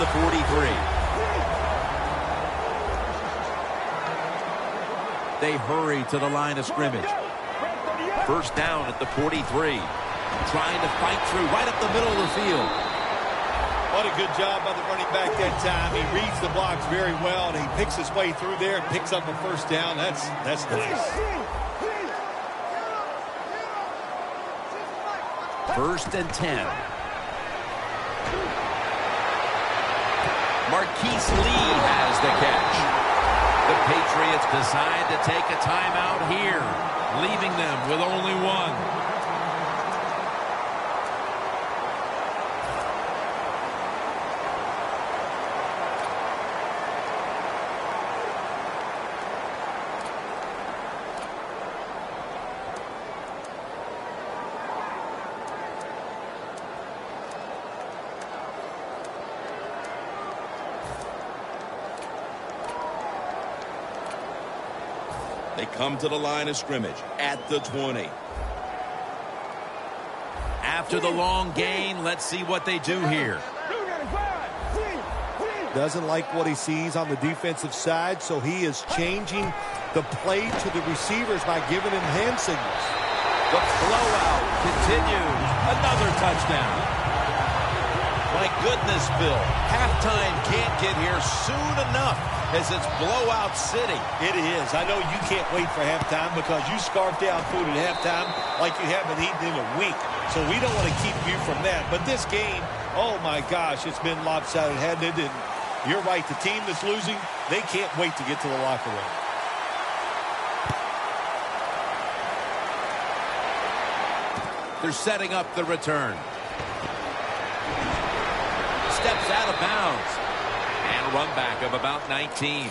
the 43. They hurry to the line of scrimmage. First down at the 43. Trying to fight through right up the middle of the field. What a good job by the running back that time. He reads the blocks very well, and he picks his way through there and picks up a first down. That's nice. First and 10. Marquise Lee has the catch. The Patriots decide to take a timeout here, leaving them with only one. They come to the line of scrimmage at the 20. After the long gain, let's see what they do here. Doesn't like what he sees on the defensive side, so he is changing the play to the receivers by giving him hand signals. The blowout continues. Another touchdown. My goodness, Bill. Halftime can't get here soon enough as it's blowout city. It is. I know you can't wait for halftime because you scarf down food at halftime like you haven't eaten in a week. So we don't want to keep you from that. But this game, oh my gosh, it's been lopsided, hasn't it? And you're right, the team that's losing, they can't wait to get to the locker room. They're setting up the return. Steps out of bounds. And run back of about 19.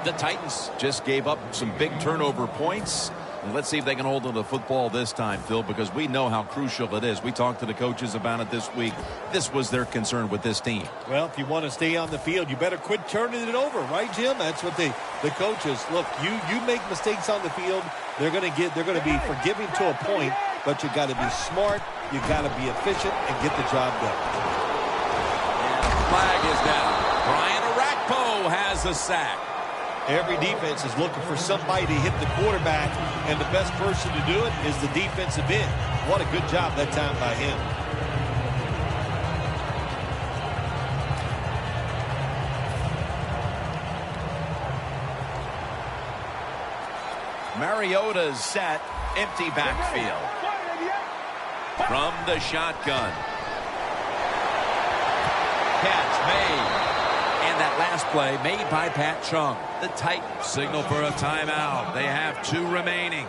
The Titans just gave up some big turnover points. And let's see if they can hold on to the football this time, Phil, because we know how crucial it is. We talked to the coaches about it this week. This was their concern with this team. Well, if you want to stay on the field, you better quit turning it over, right, Jim? That's what the coaches, look, you make mistakes on the field, they're going to be forgiving to a point, but you got to be smart, you got to be efficient and get the job done. Flag is down. Brian Orakpo has a sack. Every defense is looking for somebody to hit the quarterback, and the best person to do it is the defensive end. What a good job that time by him. Mariota's set. Empty backfield. From the shotgun. Catch made. And that last play made by Pat Chung. The Titans signal for a timeout. They have 2 remaining.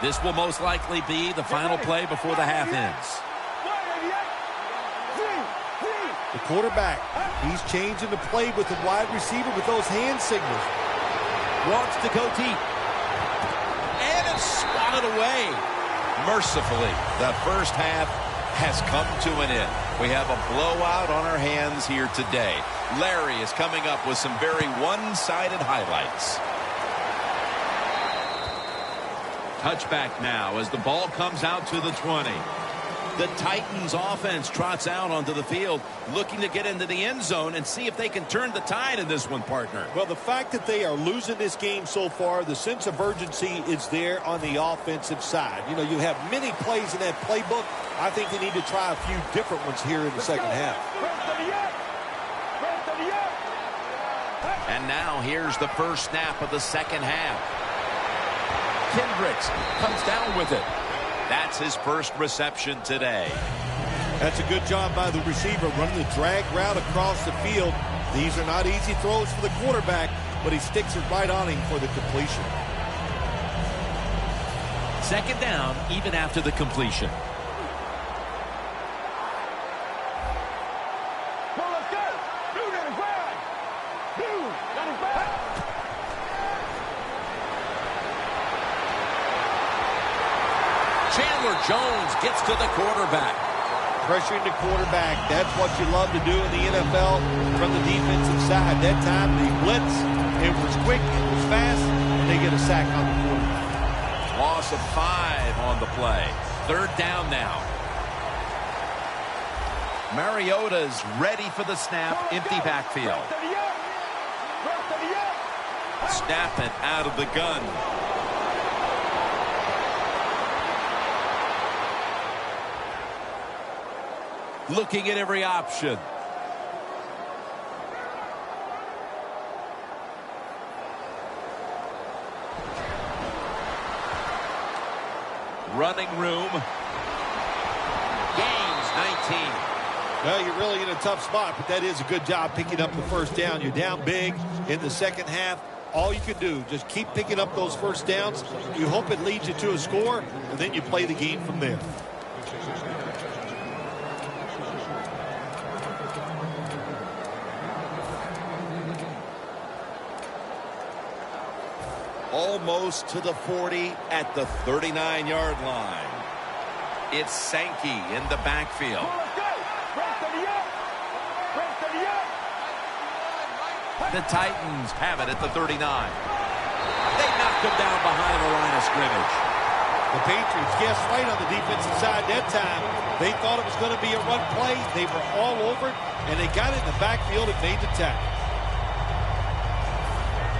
This will most likely be the final play before the half ends. The quarterback, he's changing the play with the wide receiver with those hand signals. Wants to go deep. And it's swatted away. Mercifully, the first half has come to an end. We have a blowout on our hands here today. Larry is coming up with some very one-sided highlights. Touchback now as the ball comes out to the 20. The Titans offense trots out onto the field, looking to get into the end zone and see if they can turn the tide in this one, partner. Well, the fact that they are losing this game so far, the sense of urgency is there on the offensive side. You know, you have many plays in that playbook. I think they need to try a few different ones here in the second half. And now here's the first snap of the second half. Kendricks comes down with it. That's his first reception today. That's a good job by the receiver running the drag route across the field. These are not easy throws for the quarterback, but he sticks it right on him for the completion. Second down, even after the completion. Jones gets to the quarterback. Pressuring the quarterback. That's what you love to do in the NFL from the defensive side. That time they blitz. It was quick. It was fast. And they get a sack on the quarterback. Long loss of 5 on the play. Third down now. Mariota's ready for the snap. Empty backfield. Snap it out of the gun. Looking at every option. Running room. Gains 19. Well, you're really in a tough spot, but that is a good job picking up the first down. You're down big in the second half. All you can do, just keep picking up those first downs. You hope it leads you to a score, and then you play the game from there. Almost to the 40 at the 39-yard line. It's Sankey in the backfield. The Titans have it at the 39. They knocked him down behind the line of scrimmage. The Patriots guessed right on the defensive side that time. They thought it was going to be a run play. They were all over it, and they got it in the backfield and made the tackle.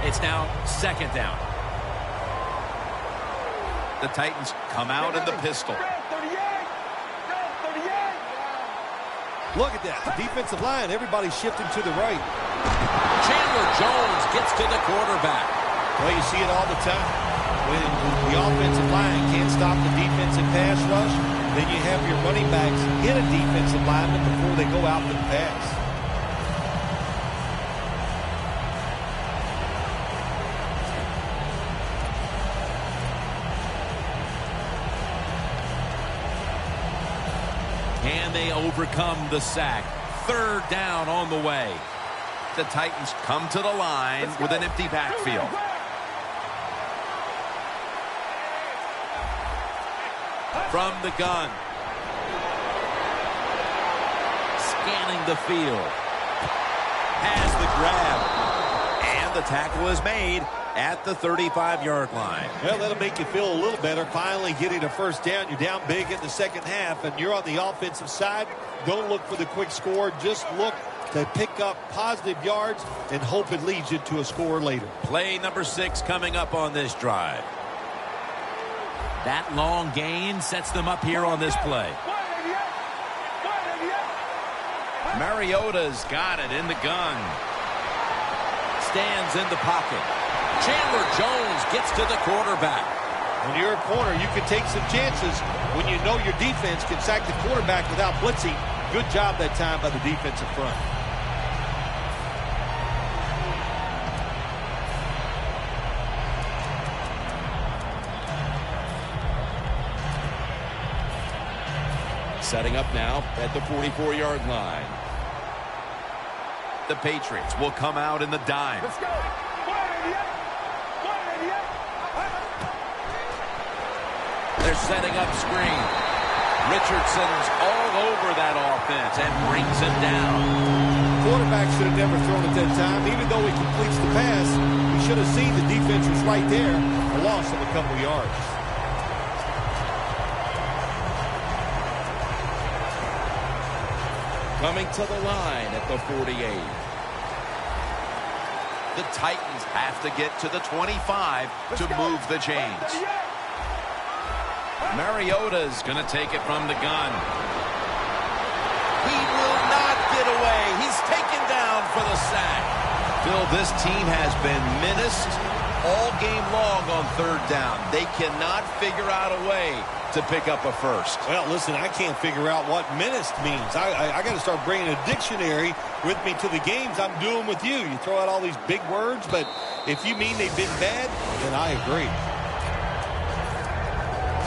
It's now second down. The Titans come out in the pistol. Look at that. The defensive line, everybody's shifting to the right. Chandler Jones gets to the quarterback. Well, you see it all the time. When the offensive line can't stop the defensive pass rush, then you have your running backs hit a defensive lineman before they go out for the pass. And they overcome the sack. Third down on the way. The Titans come to the line with an empty backfield. From the gun. Scanning the field. Has the grab. And the tackle is made at the 35-yard line. Well, that'll make you feel a little better. Finally getting a first down. You're down big in the second half, and you're on the offensive side. Don't look for the quick score. Just look to pick up positive yards and hope it leads you to a score later. Play number 6 coming up on this drive. That long gain sets them up here on this play. Mariota's got it in the gun. Stands in the pocket. Chandler Jones gets to the quarterback. When you're a corner, you can take some chances when you know your defense can sack the quarterback without blitzing. Good job that time by the defensive front. Setting up now at the 44-yard line. The Patriots will come out in the dime. Let's go. They're setting up screen. Richardson's all over that offense and brings him down. Quarterback should have never thrown it that time. Even though he completes the pass, he should have seen the defense was right there. A loss of a couple yards. Coming to the line at the 48. The Titans have to get to the 25 to move the chains. Mariota's going to take it from the gun. He will not get away. He's taken down for the sack. Phil, this team has been menaced all game long on third down. They cannot figure out a way to pick up a first. Well, listen, I can't figure out what menaced means. I got to start bringing a dictionary with me to the games I'm doing with you. You throw out all these big words, but if you mean they've been bad, then I agree.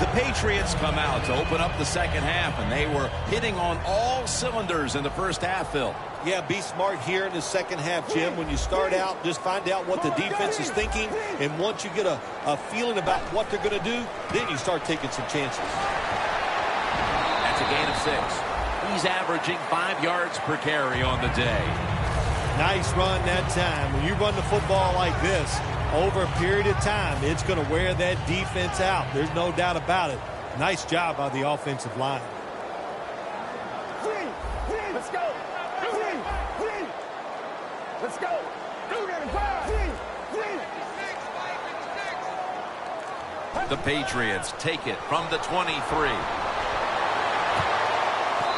The Patriots come out to open up the second half, and they were hitting on all cylinders in the first half, Phil. Yeah, be smart here in the second half, Jim. When you start out, just find out what the defense is thinking, and once you get a feeling about what they're going to do, then you start taking some chances. That's a gain of 6. He's averaging 5 yards per carry on the day. Nice run that time. When you run the football like this, over a period of time, it's going to wear that defense out. There's no doubt about it. Nice job by the offensive line. Let's go. Let's go. The Patriots take it from the 23.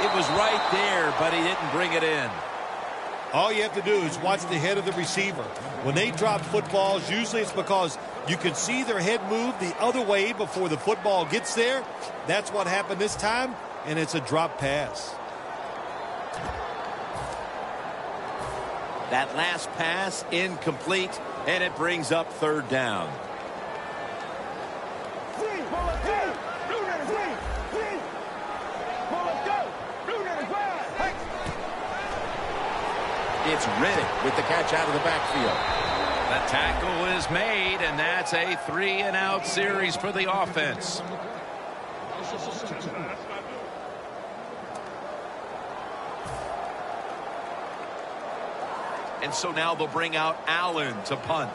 It was right there, but he didn't bring it in. All you have to do is watch the head of the receiver. When they drop footballs, usually it's because you can see their head move the other way before the football gets there. That's what happened this time, and it's a drop pass. That last pass incomplete, and it brings up third down. It's Riddick with the catch out of the backfield. The tackle is made, and that's a 3-and-out series for the offense. And so now they'll bring out Allen to punt.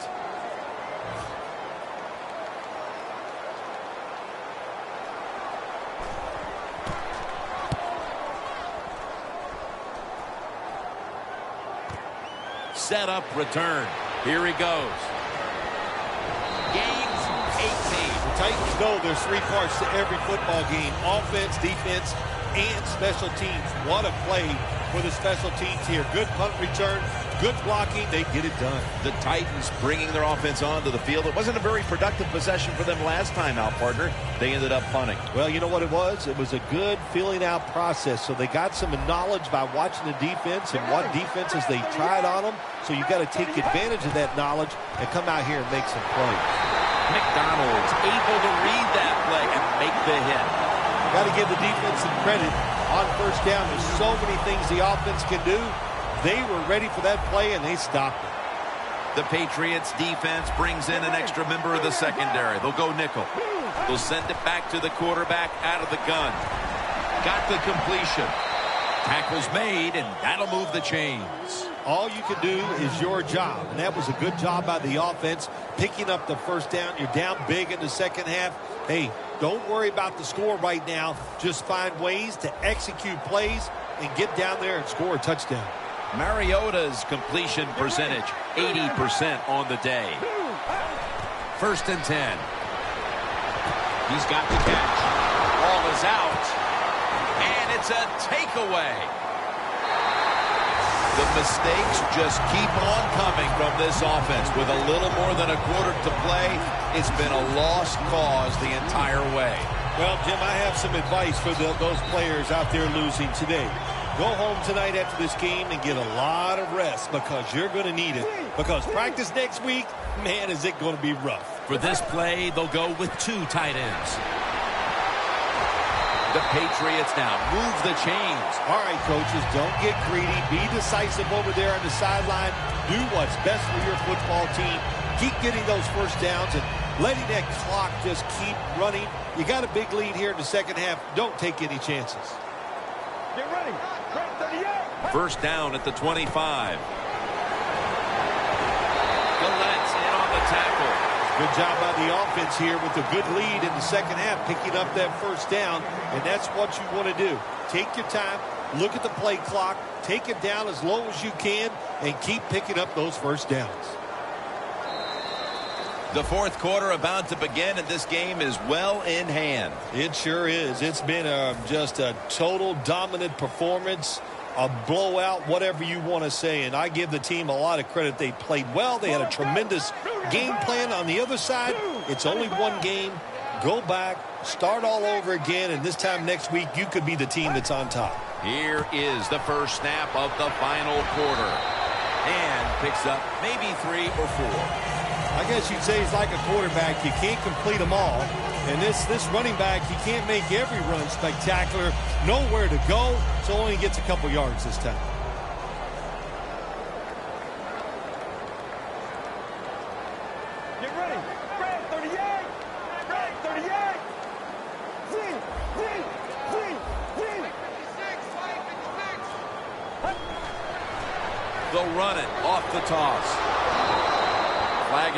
Set up return. Here he goes. Gains 18. The Titans know there's three parts to every football game: offense, defense, and special teams. What a play for the special teams here. Good punt return, good blocking. They get it done. The Titans bringing their offense onto the field. It wasn't a very productive possession for them last time out, partner. They ended up punting. Well, you know what it was? It was a good filling out process. So they got some knowledge by watching the defense and what defenses they tried on them. So you got to take advantage of that knowledge and come out here and make some plays. McDonald's able to read that play and make the hit. Got to give the defense some credit on first down. There's so many things the offense can do. They were ready for that play, and they stopped it. The Patriots defense brings in an extra member of the secondary. They'll go nickel. They'll send it back to the quarterback out of the gun. Got the completion. Tackle's made, and that'll move the chains. All you can do is your job, and that was a good job by the offense, picking up the first down. You're down big in the second half. Hey, don't worry about the score right now. Just find ways to execute plays and get down there and score a touchdown. Mariota's completion percentage, 80% on the day. 1st and 10. He's got the catch. Ball is out, and it's a takeaway. The mistakes just keep on coming from this offense. With a little more than a quarter to play, it's been a lost cause the entire way. Well, Jim, I have some advice for those players out there losing today. Go home tonight after this game and get a lot of rest, because you're going to need it. Because practice next week, man, is it going to be rough. For this play, they'll go with 2 tight ends. The Patriots now move the chains. All right, coaches, don't get greedy. Be decisive over there on the sideline. Do what's best for your football team. Keep getting those first downs and letting that clock just keep running. You got a big lead here in the second half. Don't take any chances. Get ready. 38. First down at the 25. Gillette's in on the tackle. Good job by the offense here with a good lead in the second half, picking up that first down, and that's what you want to do. Take your time, look at the play clock, take it down as low as you can, and keep picking up those first downs. The fourth quarter about to begin, and this game is well in hand. It sure is. It's been just a total dominant performance, a blowout, whatever you want to say, and I give the team a lot of credit. They played well. They had a tremendous game plan. On the other side, it's only one game. Go back, start all over again, and this time next week, you could be the team that's on top. Here is the first snap of the final quarter. And picks up maybe 3 or 4. I guess you'd say he's like a quarterback. You can't complete them all. And this running back, he can't make every run spectacular. Nowhere to go, so only gets a couple yards this time. Get ready. Red 38. Red 38. They'll run it off the toss. Flag